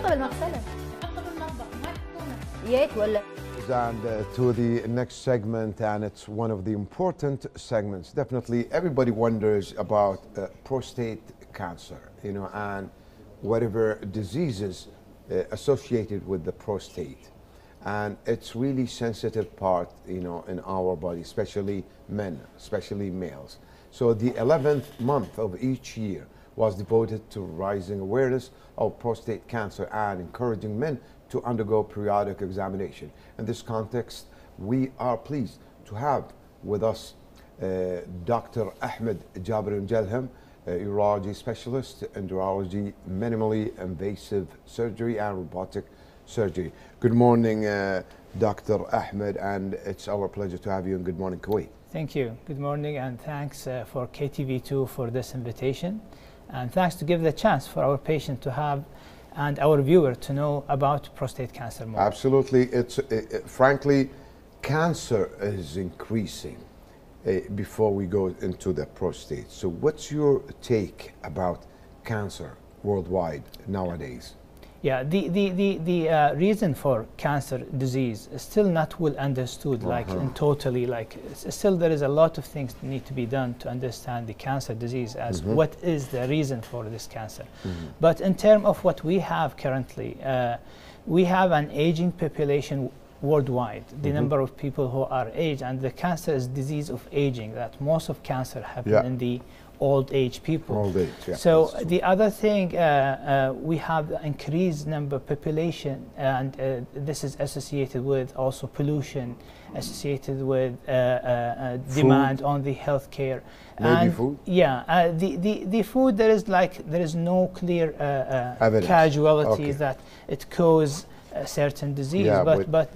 نحطه بالمغسله. نحطه بالمطبخ ما تحطونه. يا ريت ولا. And to the next segment, and it's one of the important segments. Definitely, everybody wonders about prostate cancer, you know, and whatever diseases associated with the prostate. And it's really sensitive part, you know, in our body, especially men, especially males. So the 11th month of each year was devoted to raising awareness of prostate cancer and encouraging men to undergo periodic examination. In this context, we are pleased to have with us Dr. Ahmad Almujalhem, urology specialist, Endourology, minimally invasive surgery and robotic surgery. Good morning, Dr. Ahmed, and it's our pleasure to have you in Good Morning Kuwait. Thank you. Good morning, and thanks for KTV2 for this invitation, and thanks to give the chance for our patient to have and our viewer to know about prostate cancer more. Absolutely. Frankly, cancer is increasing before we go into the prostate. So what's your take about cancer worldwide nowadays? Yeah, the reason for cancer disease is still not well understood, like in totally, like still there is a lot of things that need to be done to understand the cancer disease as what is the reason for this cancer. But in terms of what we have currently, we have an aging population worldwide, the number of people who are aged, and the cancer is disease of aging, that most of cancer happen in the old age people. Old age, yeah. So the other thing, we have increased number population, and this is associated with also pollution, associated with demand on the healthcare. Maybe food? Yeah, the food, there is no clear casualties that it causes a certain disease, but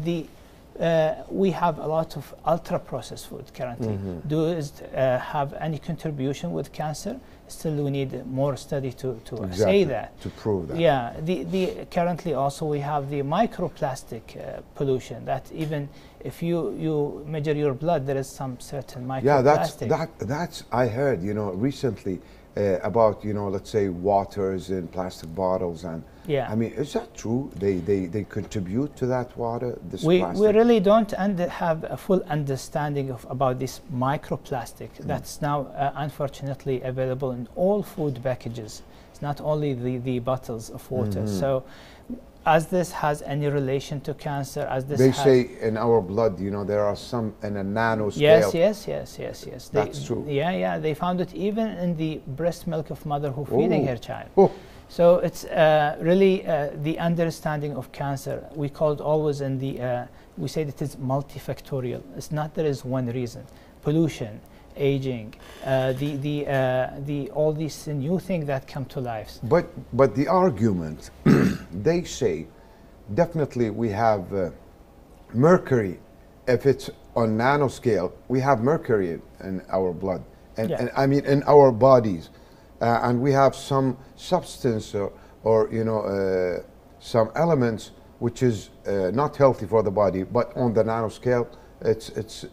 we have a lot of ultra-processed food currently. Does have any contribution with cancer? Still, we need more study to say that. To prove that. Yeah, currently also we have the microplastic pollution, that even if you measure your blood, there is some certain microplastic. Yeah, that's I heard, you know, recently about, you know, let's say waters in plastic bottles, and I mean, is that true? They contribute to that water, this plastic? We really don't have a full understanding about this microplastic that's now unfortunately available in all food packages. It's not only the bottles of water. So as this has any relation to cancer, as this they say in our blood, you know, there are some in a nanoscale. Yes. That's true. Yeah, they found it even in the breast milk of mother who feeding her child. So it's really the understanding of cancer. We call it always in the, we say that it's multifactorial. It's not there is one reason. Pollution, aging, all these new things that come to life. But the argument, they say, definitely we have mercury. If it's on nanoscale, we have mercury in our blood, and I mean in our bodies. And we have some substance or you know, some elements which is not healthy for the body, but on the nanoscale, it's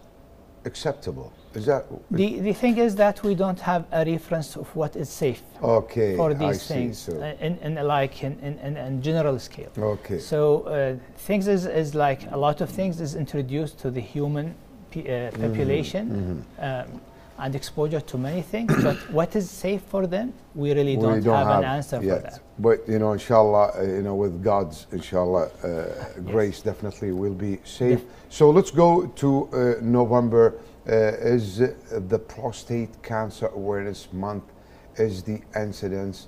acceptable. Is that the thing is that we don't have a reference of what is safe for these things in general scale. So things is like a lot of things is introduced to the human population. And exposure to many things, but what is safe for them, we really don't have an answer for that. But you know, inshallah, you know, with God's inshallah grace, definitely will be safe. So let's go to November. Is the Prostate Cancer Awareness Month? Is the incidence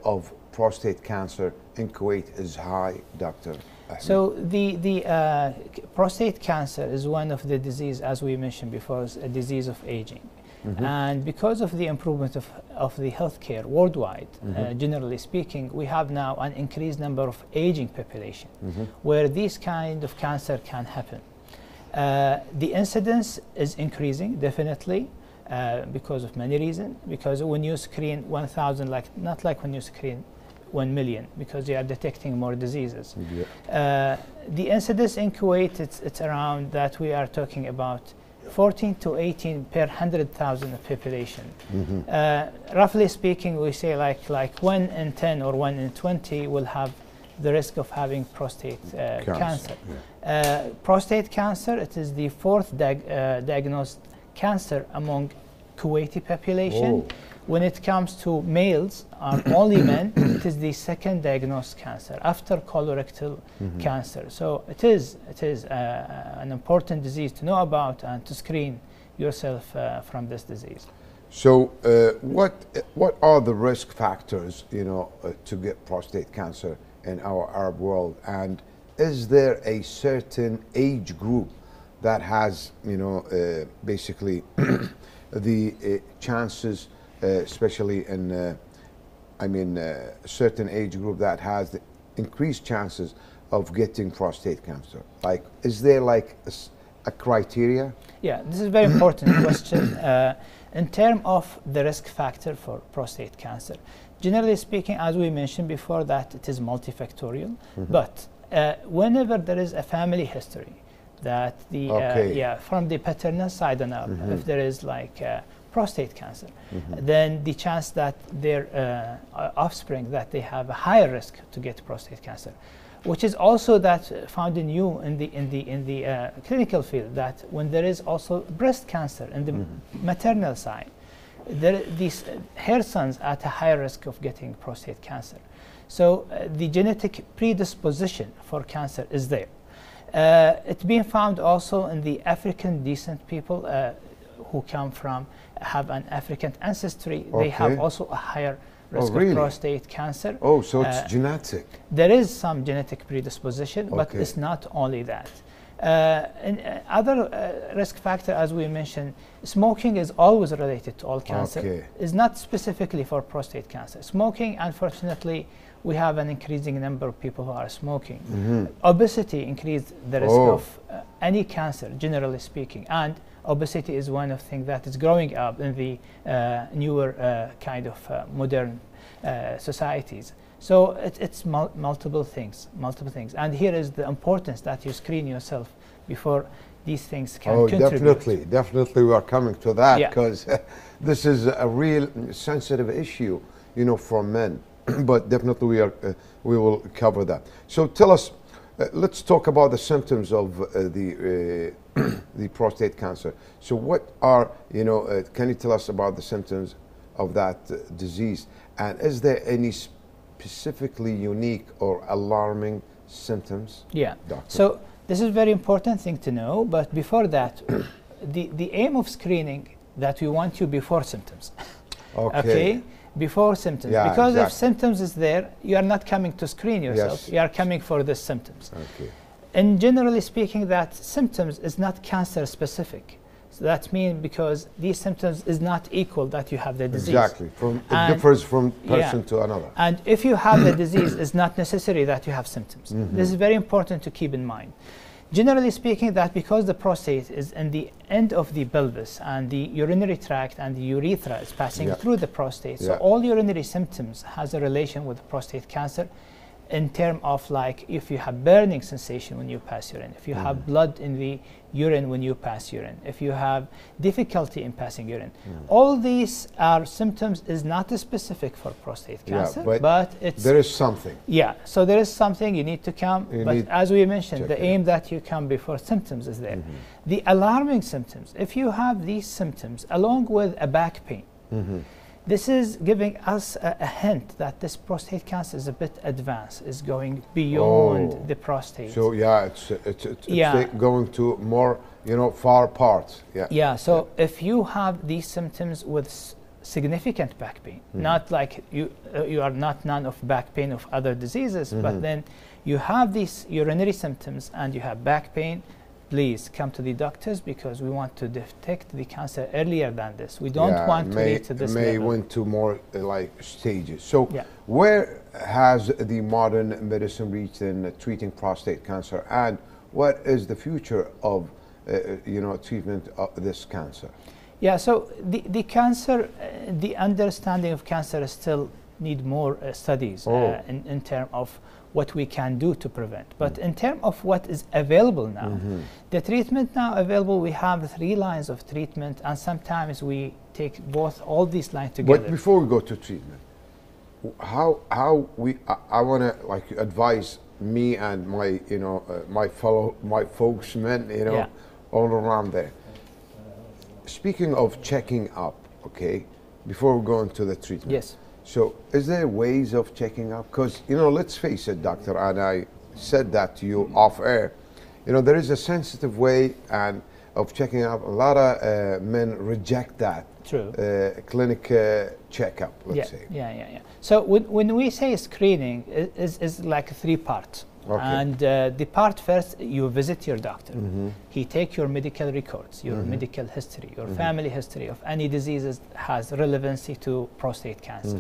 of prostate cancer in Kuwait is high, Dr. So the prostate cancer is one of the disease, as we mentioned before, is a disease of aging. And because of the improvement of the healthcare worldwide, generally speaking, we have now an increased number of aging population where this kind of cancer can happen. The incidence is increasing, definitely, because of many reasons. Because when you screen 1,000, not like when you screen 1 million, because they are detecting more diseases. The incidence in Kuwait, it's around that we are talking about 14 to 18 per 100,000 population. Roughly speaking, we say like 1 in 10 or 1 in 20 will have the risk of having prostate cancer. Yeah. Prostate cancer, it is the fourth diagnosed cancer among Kuwaiti population. Oh. When it comes to males, only men, it is the second diagnosed cancer after colorectal cancer. So it is an important disease to know about and to screen yourself from this disease. So what are the risk factors, to get prostate cancer in our Arab world, and is there a certain age group that has, basically the chances, especially in, a certain age group that has the increased chances of getting prostate cancer? Like, is there like a criteria? Yeah, this is a very important question. In terms of the risk factor for prostate cancer, generally speaking, as we mentioned before, that it is multifactorial, but whenever there is a family history, that the from the paternal side on up, if there is like prostate cancer, then the chance that their offspring, that they have a higher risk to get prostate cancer, which is also that found in you in the clinical field, that when there is also breast cancer in the maternal side, these her sons at a higher risk of getting prostate cancer. So the genetic predisposition for cancer is there. It's been found also in the African descent people who have an African ancestry. They have also a higher risk of prostate cancer. Oh, so it's genetic. There is some genetic predisposition, but it's not only that. Other risk factor, as we mentioned, smoking is always related to all cancer. It's not specifically for prostate cancer. Smoking, unfortunately, we have an increasing number of people who are smoking. Obesity increased the risk of any cancer, generally speaking, and obesity is one of the things that is growing up in the newer kind of modern societies. So it's multiple things. And here is the importance that you screen yourself before these things can contribute. Definitely we are coming to that, because this is a real sensitive issue, for men. But definitely we will cover that. So tell us, let's talk about the symptoms of the prostate cancer. So what are, can you tell us about the symptoms of that disease? And is there any specifically unique or alarming symptoms? Yeah, doctor? So this is a very important thing to know, but before that, the aim of screening that we want you before symptoms. Before symptoms, because if symptoms is there, you are not coming to screen yourself, you are coming for the symptoms. And generally speaking, that symptoms is not cancer specific. So that means because these symptoms is not equal that you have the disease. Exactly, it differs from person to another. And if you have the disease, it's not necessary that you have symptoms. This is very important to keep in mind. Generally speaking, that because the prostate is in the end of the pelvis and the urinary tract and the urethra is passing through the prostate, so all urinary symptoms has a relation with prostate cancer in terms of like if you have burning sensation when you pass urine, if you have blood in the urine when you pass urine, if you have difficulty in passing urine. All these are symptoms is not specific for prostate cancer, but there is something. So there is something you need to come, but as we mentioned, the aim that you come before symptoms is there. The alarming symptoms, if you have these symptoms along with a back pain, this is giving us a hint that this prostate cancer is a bit advanced, is going beyond the prostate. So it's going to more, far apart. So if you have these symptoms with significant back pain, not like you are not none of back pain of other diseases, but then you have these urinary symptoms and you have back pain, please come to the doctors, because we want to detect the cancer earlier than this. We don't want to reach to this level. Went to more like stages. So where has the modern medicine reached in treating prostate cancer, and what is the future of treatment of this cancer? So the cancer, the understanding of cancer still need more studies in terms of what we can do to prevent. But in terms of what is available now, the treatment now available, we have 3 lines of treatment, and sometimes we take all these lines together. But before we go to treatment, how we I want to like advise me and my my folks men Yeah. all around there. Speaking of checking up, okay, before we go into the treatment. Yes. So is there ways of checking up? Because let's face it, doctor, and I said that to you off air. There is a sensitive way and of checking up. A lot of men reject that. True. Clinic checkup, let's say. Yeah. So when we say screening, is like 3 parts. Okay. And the part first, you visit your doctor. He take your medical records, your medical history, your family history of any diseases has relevancy to prostate cancer.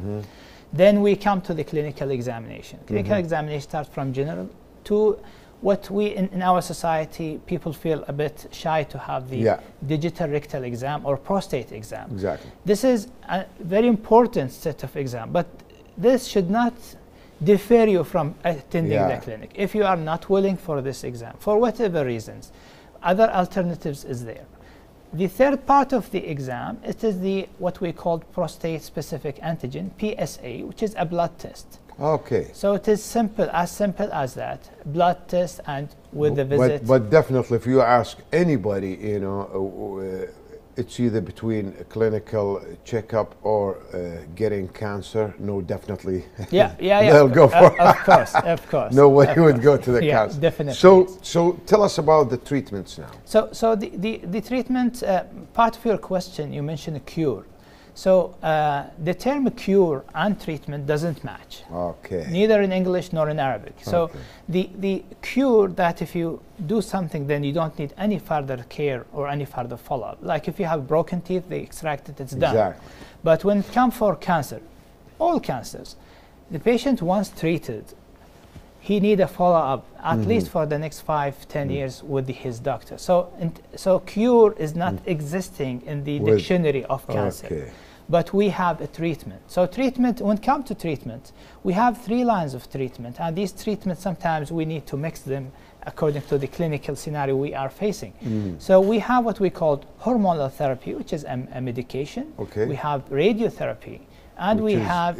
Then we come to the clinical examination. Clinical examination starts from general to what we in our society, people feel a bit shy to have the digital rectal exam or prostate exam. Exactly. This is a very important set of exam, but this should not defer you from attending the clinic. If you are not willing for this exam, for whatever reasons, other alternatives is there. The third part of the exam, it is the what we call prostate specific antigen, PSA, which is a blood test. Okay. So it is simple as that, blood test and with the visit. But definitely, if you ask anybody, it's either between a clinical checkup or getting cancer. No, definitely. Yeah. They'll go for of course. Nobody would go to the cancer. Definitely. So tell us about the treatments now. So the treatment, part of your question, you mentioned a cure. So the term cure and treatment doesn't match. Okay. Neither in English nor in Arabic. So the cure, that if you do something, then you don't need any further care or any further follow-up. Like if you have broken teeth, they extract it, it's done. Exactly. But when it comes for cancer, all cancers, the patient once treated, he need a follow-up at least for the next 5-10 years with his doctor. So cure is not existing in the dictionary of cancer. Okay. But we have a treatment. So treatment, when it comes to treatment, we have 3 lines of treatment, and these treatments sometimes we need to mix them according to the clinical scenario we are facing. So we have what we call hormonal therapy, which is a medication. Okay. We have radiotherapy, and we have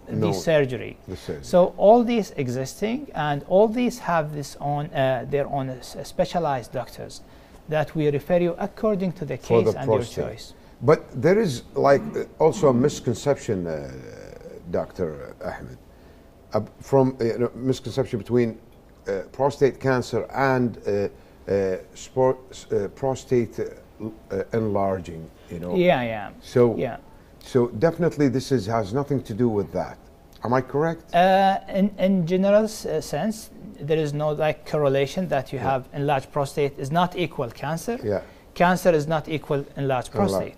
the surgery. So all these existing, and all these have their own specialized doctors that we refer you according to the case and your choice. But there is like also a misconception, Dr. Ahmed, from misconception between prostate cancer and prostate enlarging. So definitely this has nothing to do with that. Am I correct? In general sense, there is no like correlation that you have enlarged prostate is not equal cancer. Cancer is not equal enlarged prostate.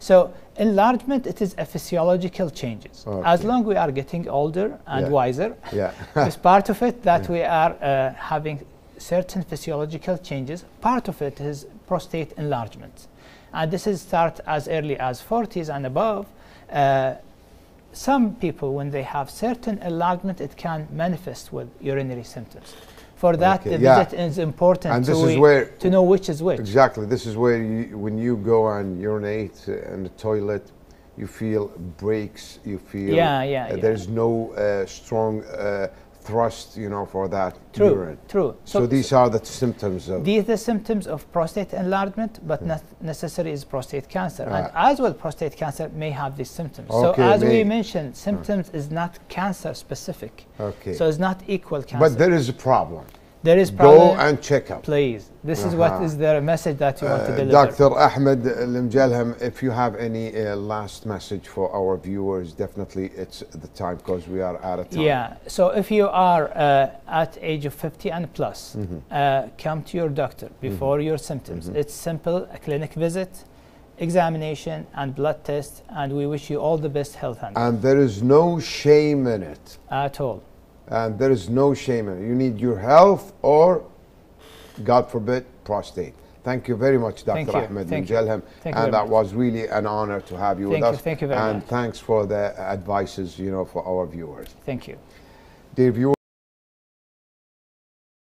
So enlargement, it is a physiological changes. As long we are getting older and wiser, it's part of it that we are having certain physiological changes. Part of it is prostate enlargement. And this is start as early as 40s and above. Some people, when they have certain enlargement, it can manifest with urinary symptoms. For that, the visit is important and to know which is which. Exactly. This is where when you go and urinate in the toilet, you feel breaks, you feel there's no strong thrust, for that urine. True. So these are the symptoms of... These are the symptoms of prostate enlargement, but not necessarily is prostate cancer. And as well, prostate cancer may have these symptoms. So as we mentioned, symptoms is not cancer specific. So it's not equal cancer. But there is a problem. There is problem. Go and check up. Please. This is what is the message that you want to deliver. Dr. Ahmad Almujalhem, if you have any last message for our viewers, definitely it's the time because we are out of time. So if you are at age of 50 and plus, come to your doctor before your symptoms. It's simple, a clinic visit, examination and blood test, and we wish you all the best health. And there is no shame in it. At all. And there is no shame in it. You need your health or, God forbid, prostate. Thank you very much, Dr. Ahmad Almujalhem. And that was really an honor to have you with us. Thank you very much. And thanks for the advices, for our viewers. Thank you. Dear viewers,